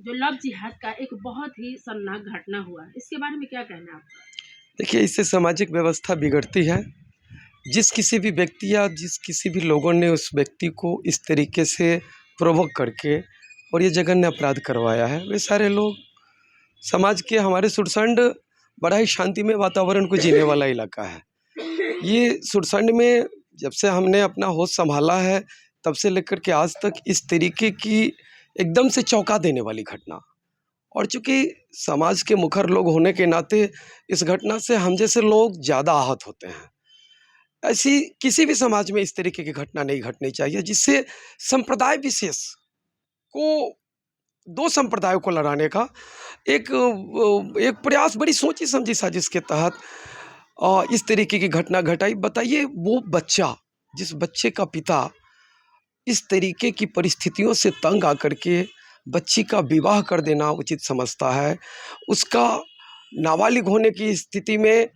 जो लव जिहाद का एक बहुत ही शर्मनाक घटना हुआ, इसके बारे में क्या कहना है आपका? देखिए, इससे सामाजिक व्यवस्था बिगड़ती है। जिस किसी भी व्यक्ति या जिस किसी भी लोगों ने उस व्यक्ति को इस तरीके से प्रोवोक करके और ये जघन्य अपराध करवाया है, वे सारे लोग समाज के हमारे सुरसंड बड़ा ही शांतिमय वातावरण को जीने वाला इलाका है। ये सुरसंड में जब से हमने अपना होश संभाला है, तब से लेकर के आज तक इस तरीके की एकदम से चौंका देने वाली घटना, और चूँकि समाज के मुखर लोग होने के नाते इस घटना से हम जैसे लोग ज़्यादा आहत होते हैं। ऐसी किसी भी समाज में इस तरीके की घटना नहीं घटनी चाहिए, जिससे संप्रदाय विशेष को, दो संप्रदायों को लड़ाने का एक प्रयास बड़ी सोची समझी साजिश के तहत इस तरीके की घटना घटाई। बताइए, वो बच्चा, जिस बच्चे का पिता इस तरीके की परिस्थितियों से तंग आकर के बच्ची का विवाह कर देना उचित समझता है, उसका नाबालिग होने की स्थिति में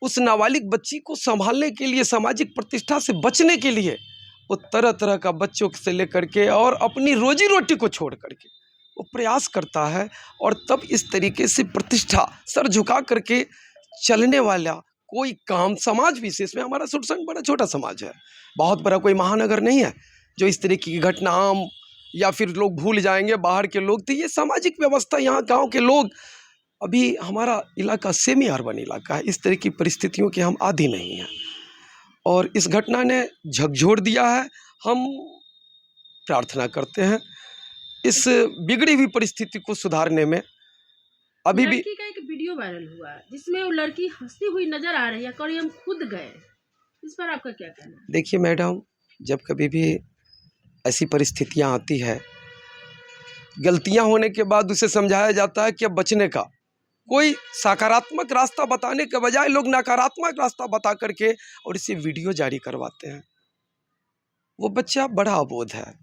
उस नाबालिग बच्ची को संभालने के लिए, सामाजिक प्रतिष्ठा से बचने के लिए वो तरह तरह का बच्चों से लेकर के और अपनी रोजी रोटी को छोड़ करके वो प्रयास करता है। और तब इस तरीके से प्रतिष्ठा सर झुका करके चलने वाला कोई काम समाज विशेष में, हमारा सुरसंड बड़ा छोटा समाज है, बहुत बड़ा कोई महानगर नहीं है जो इस तरीके की घटना आम या फिर लोग भूल जाएंगे, बाहर के लोग थे। ये सामाजिक व्यवस्था, यहाँ गांव के लोग, अभी हमारा इलाका सेमी अर्बन इलाका है, इस तरह की परिस्थितियों के हम आदी नहीं हैं और इस घटना ने झकझोर दिया है। हम प्रार्थना करते हैं इस बिगड़ी हुई परिस्थिति को सुधारने में। अभी भी लड़की का एक वीडियो वायरल हुआ जिसमें वो लड़की हंसती हुई नजर आ रही है, और हम खुद गए, इस पर आपका क्या कहना है? देखिए मैडम, जब कभी भी ऐसी परिस्थितियां आती है, गलतियां होने के बाद उसे समझाया जाता है कि अब बचने का कोई सकारात्मक रास्ता बताने के बजाय लोग नकारात्मक रास्ता बता करके और इसे वीडियो जारी करवाते हैं। वो बच्चा बड़ा अबोध है,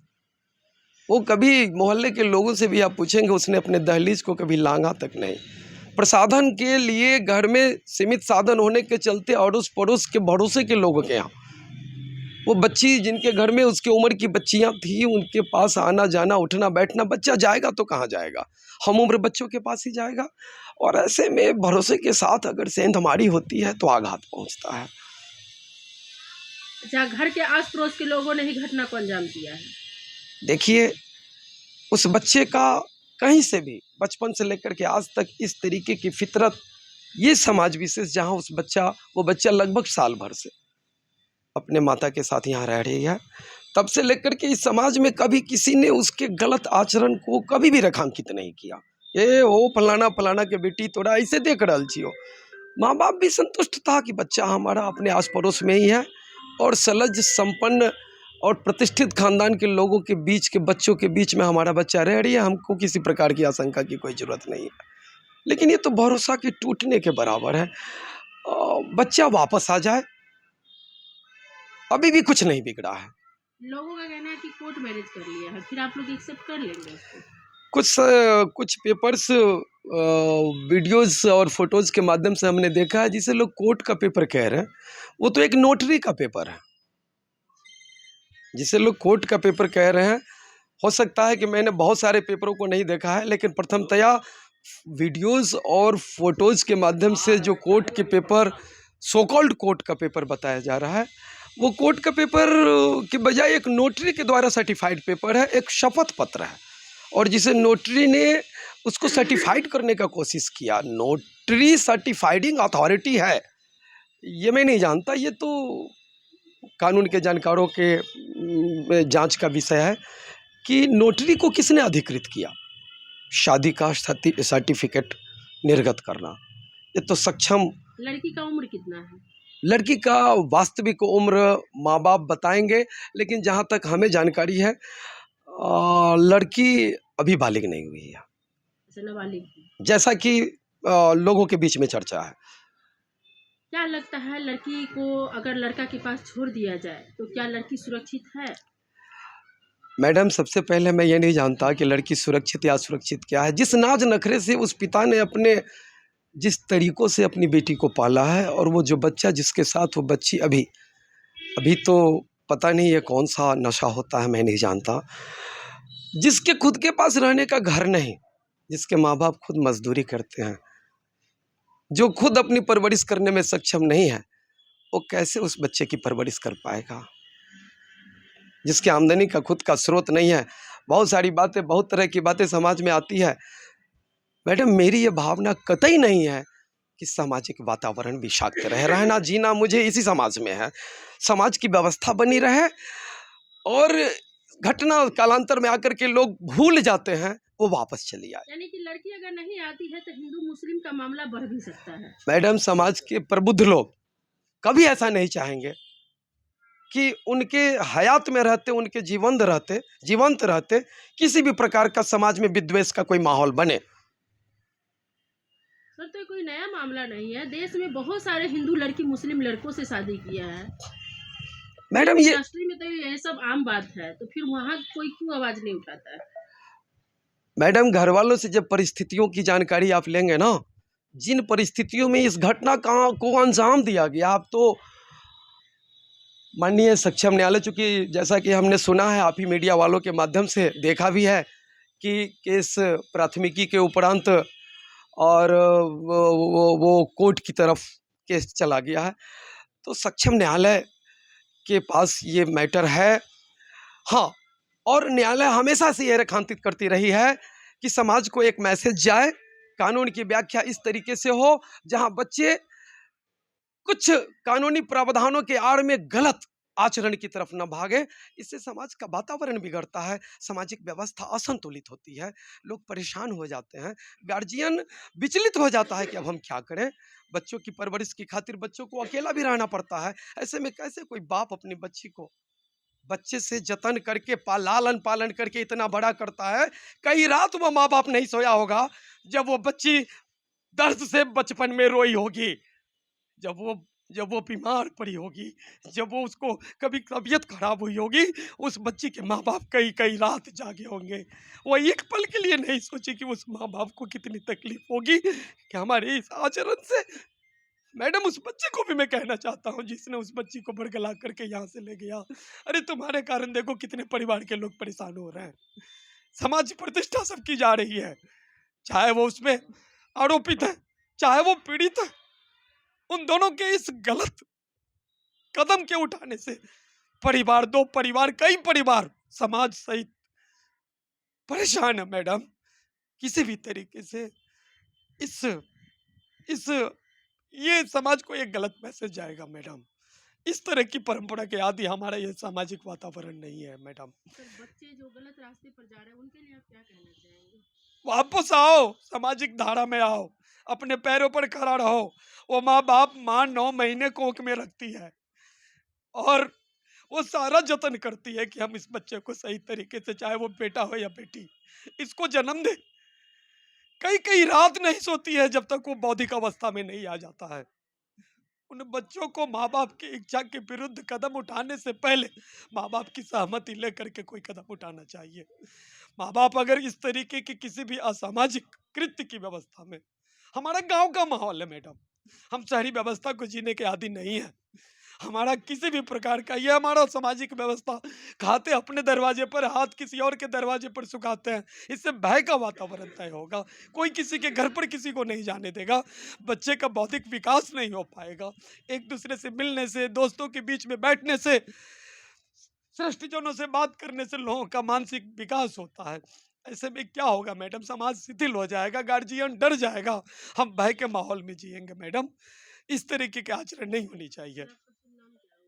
वो कभी मोहल्ले के लोगों से भी आप पूछेंगे, उसने अपने दहलीज को कभी लांघा तक नहीं। प्रसाधन के लिए घर में सीमित साधन होने के चलते अड़ोस पड़ोस के भरोसे के लोगों के यहाँ वो बच्ची, जिनके घर में उसके उम्र की बच्चियां थी, उनके पास आना जाना, उठना बैठना, बच्चा जाएगा तो कहाँ जाएगा, हम उम्र बच्चों के पास ही जाएगा। और ऐसे में भरोसे के साथ अगर सेंधमारी होती है तो आघात पहुंचता है। अच्छा, घर के आस पड़ोस के लोगों ने ही घटना को अंजाम दिया है। देखिए, उस बच्चे का कहीं से भी बचपन से लेकर के आज तक इस तरीके की फितरत, ये समाज विशेष जहाँ वो बच्चा लगभग साल भर से अपने माता के साथ यहाँ रह रही है, तब से लेकर के इस समाज में कभी किसी ने उसके गलत आचरण को कभी भी रेखांकित नहीं किया। ये वो फलाना फलाना के बेटी तोरा ऐसे देख रहा छियो। माँ बाप भी संतुष्ट था कि बच्चा हमारा अपने आस पड़ोस में ही है और सलज संपन्न और प्रतिष्ठित खानदान के लोगों के बीच के बच्चों के बीच में हमारा बच्चा रह रही है, हमको किसी प्रकार की आशंका की कोई ज़रूरत नहीं है। लेकिन ये तो भरोसा के टूटने के बराबर है। बच्चा वापस आ जाए, अभी भी कुछ नहीं बिगड़ा है। लोगों का कहना है कि कोर्ट मैरिज कर लिया है, फिर आप लोग एक्सेप्ट कर लेंगे उसको? कुछ पेपर्स, वीडियोस और फोटोज़ के माध्यम से हमने देखा है, जिसे लोग कोर्ट का पेपर कह रहे हैं, वो तो एक नोटरी का पेपर है। जिसे लोग कोर्ट का पेपर कह रहे हैं, हो सकता है कि मैंने बहुत सारे पेपरों को नहीं देखा है, लेकिन प्रथमतया वीडियोस और फोटोज़ के माध्यम से जो कोर्ट के पेपर, सो कॉल्ड कोर्ट का पेपर बताया जा रहा है, वो कोर्ट का पेपर के बजाय एक नोटरी के द्वारा सर्टिफाइड पेपर है, एक शपथ पत्र है, और जिसे नोटरी ने उसको सर्टिफाइड करने का कोशिश किया। नोटरी सर्टिफाइडिंग अथॉरिटी है, ये मैं नहीं जानता, ये तो कानून के जानकारों के जांच का विषय है कि नोटरी को किसने अधिकृत किया शादी का सर्टिफिकेट निर्गत करना। ये तो सक्षम। लड़की का उम्र कितना है? लड़की का वास्तविक उम्र माँ बाप बताएंगे, लेकिन जहाँ तक हमें जानकारी है लड़की अभी बालिग नहीं हुई है, नाबालिग, जैसा कि लोगों के बीच में चर्चा है। क्या लगता है, लड़की को अगर लड़का के पास छोड़ दिया जाए तो क्या लड़की सुरक्षित है? मैडम, सबसे पहले मैं ये नहीं जानता कि लड़की सुरक्षित या असुरक्षित क्या है। जिस नाज नखरे से उस पिता ने जिस तरीक़ों से अपनी बेटी को पाला है, और वो जो बच्चा जिसके साथ वो बच्ची अभी तो पता नहीं ये कौन सा नशा होता है, मैं नहीं जानता। जिसके खुद के पास रहने का घर नहीं, जिसके माँ बाप खुद मजदूरी करते हैं, जो खुद अपनी परवरिश करने में सक्षम नहीं है, वो कैसे उस बच्चे की परवरिश कर पाएगा? जिसकी आमदनी का खुद का स्रोत नहीं है। बहुत सारी बातें, बहुत तरह की बातें समाज में आती है। मैडम, मेरी ये भावना कतई नहीं है कि सामाजिक वातावरण विषाक्त रहे। रहना जीना मुझे इसी समाज में है। समाज की व्यवस्था बनी रहे और घटना कालांतर में आकर के लोग भूल जाते हैं, वो वापस चली आए। यानी कि लड़की अगर नहीं आती है तो हिंदू मुस्लिम का मामला बढ़ भी सकता है। मैडम, समाज के प्रबुद्ध लोग कभी ऐसा नहीं चाहेंगे कि उनके हयात में रहते, उनके जीवंत रहते किसी भी प्रकार का समाज में विद्वेष का कोई माहौल बने। सर, तो ये कोई नया मामला नहीं है। देश में बहुत सारे हिंदू लड़की मुस्लिम लड़कों से शादी किया है। मैडम, ये इंडस्ट्री में तो ये सब आम बात है, तो फिर वहाँ कोई क्यों आवाज नहीं उठाता है? मैडम, घर वालों से जब परिस्थितियों की जानकारी आप लेंगे ना, जिन परिस्थितियों में इस घटना को अंजाम दिया गया, आप तो माननीय सक्षम न्यायालय, चूंकि जैसा कि हमने सुना है, आप ही मीडिया वालों के माध्यम से देखा भी है कि केस प्राथमिकी के उपरांत और वो कोर्ट की तरफ केस चला गया है, तो सक्षम न्यायालय के पास ये मैटर है। हाँ, और न्यायालय हमेशा से ये रेखांकित करती रही है कि समाज को एक मैसेज जाए, कानून की व्याख्या इस तरीके से हो जहां बच्चे कुछ कानूनी प्रावधानों के आड़ में गलत आचरण की तरफ न भागे। इससे समाज का वातावरण बिगड़ता है, सामाजिक व्यवस्था असंतुलित होती है, लोग परेशान हो जाते हैं, गार्जियन विचलित हो जाता है कि अब हम क्या करें। बच्चों की परवरिश की खातिर बच्चों को अकेला भी रहना पड़ता है। ऐसे में कैसे कोई बाप अपनी बच्ची को बच्चे से जतन करके लालन पालन करके इतना बड़ा करता है। कई रात वो माँ बाप नहीं सोया होगा जब वो बच्ची दर्द से बचपन में रोई होगी, जब वो बीमार पड़ी होगी, जब वो उसको कभी तबीयत खराब हुई होगी, उस बच्ची के माँ बाप कई कई रात जागे होंगे। वो एक पल के लिए नहीं सोची कि उस माँ बाप को कितनी तकलीफ होगी कि हमारे इस आचरण से। मैडम, उस बच्चे को भी मैं कहना चाहता हूँ जिसने उस बच्ची को बरगला करके यहाँ से ले गया, अरे तुम्हारे कारण देखो कितने परिवार के लोग परेशान हो रहे हैं। समाज प्रतिष्ठा सबकी जा रही है, चाहे वो उसमें आरोपित है, चाहे वो पीड़ित है। उन दोनों के इस गलत कदम के उठाने से परिवार, दो परिवार, कई परिवार, समाज सहित परेशान है। मैडम, किसी भी तरीके से इस ये समाज को एक गलत मैसेज जाएगा। मैडम, इस तरह की परंपरा के आदि हमारा ये सामाजिक वातावरण नहीं है। मैडम, बच्चे जो गलत रास्ते पर जा रहे हैं उनके लिए आप क्या कहना चाहेंगे? वापस आओ, सामाजिक धारा में आओ, अपने पैरों पर खड़ा रहो। वो माँ बाप 9 महीने कोख में रखती है और वो सारा जतन करती है कि हम इस बच्चे को सही तरीके से, चाहे वो बेटा हो या बेटी, इसको जन्म दे। कई कई रात नहीं सोती है जब तक वो बौद्धिक अवस्था में नहीं आ जाता है। उन बच्चों को माँ बाप की इच्छा के विरुद्ध कदम उठाने से पहले माँ बाप की सहमति लेकर के कोई कदम उठाना चाहिए। माँ बाप अगर इस तरीके की किसी भी असामाजिक कृत्य की व्यवस्था में, हमारा गांव का माहौल है मैडम, हम शहरी व्यवस्था को जीने के आदी नहीं है। हमारा किसी भी प्रकार का, ये हमारा सामाजिक व्यवस्था, खाते अपने दरवाजे पर, हाथ किसी और के दरवाजे पर सुखाते हैं, इससे भय का वातावरण तय होगा। कोई किसी के घर पर किसी को नहीं जाने देगा, बच्चे का बौद्धिक विकास नहीं हो पाएगा। एक दूसरे से मिलने से, दोस्तों के बीच में बैठने से, सृष्टिजनों से बात करने से लोगों का मानसिक विकास होता है। ऐसे में क्या होगा मैडम, समाज शिथिल हो जाएगा, गार्जियन डर जाएगा, हम भय के माहौल में जिएंगे। मैडम, इस तरीके के आचरण नहीं होनी चाहिए।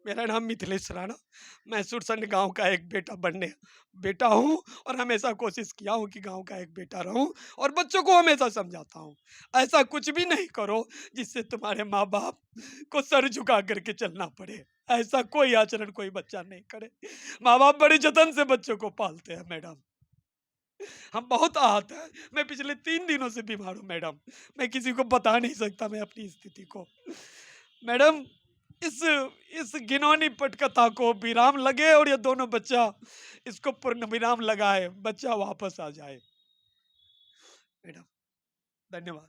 मेरा नाम मिथिलेश राणा, मैं सुरसंड गांव का एक बेटा हूं और हमेशा कोशिश किया हूं कि गांव का एक बेटा रहूं और बच्चों को हमेशा समझाता हूं, ऐसा कुछ भी नहीं करो जिससे तुम्हारे माँ बाप को सर झुका करके चलना पड़े। ऐसा कोई आचरण कोई बच्चा नहीं करे। माँ बाप बड़े जतन से बच्चों को पालते हैं। मैडम, हम बहुत आहत हैं। मैं पिछले 3 दिनों से बीमार हूँ मैडम, मैं किसी को बता नहीं सकता मैं अपनी स्थिति को। मैडम, इस घिनौनी पटकथा को विराम लगे और ये दोनों बच्चा इसको पूर्ण विराम लगाए, बच्चा वापस आ जाए। मैडम, धन्यवाद।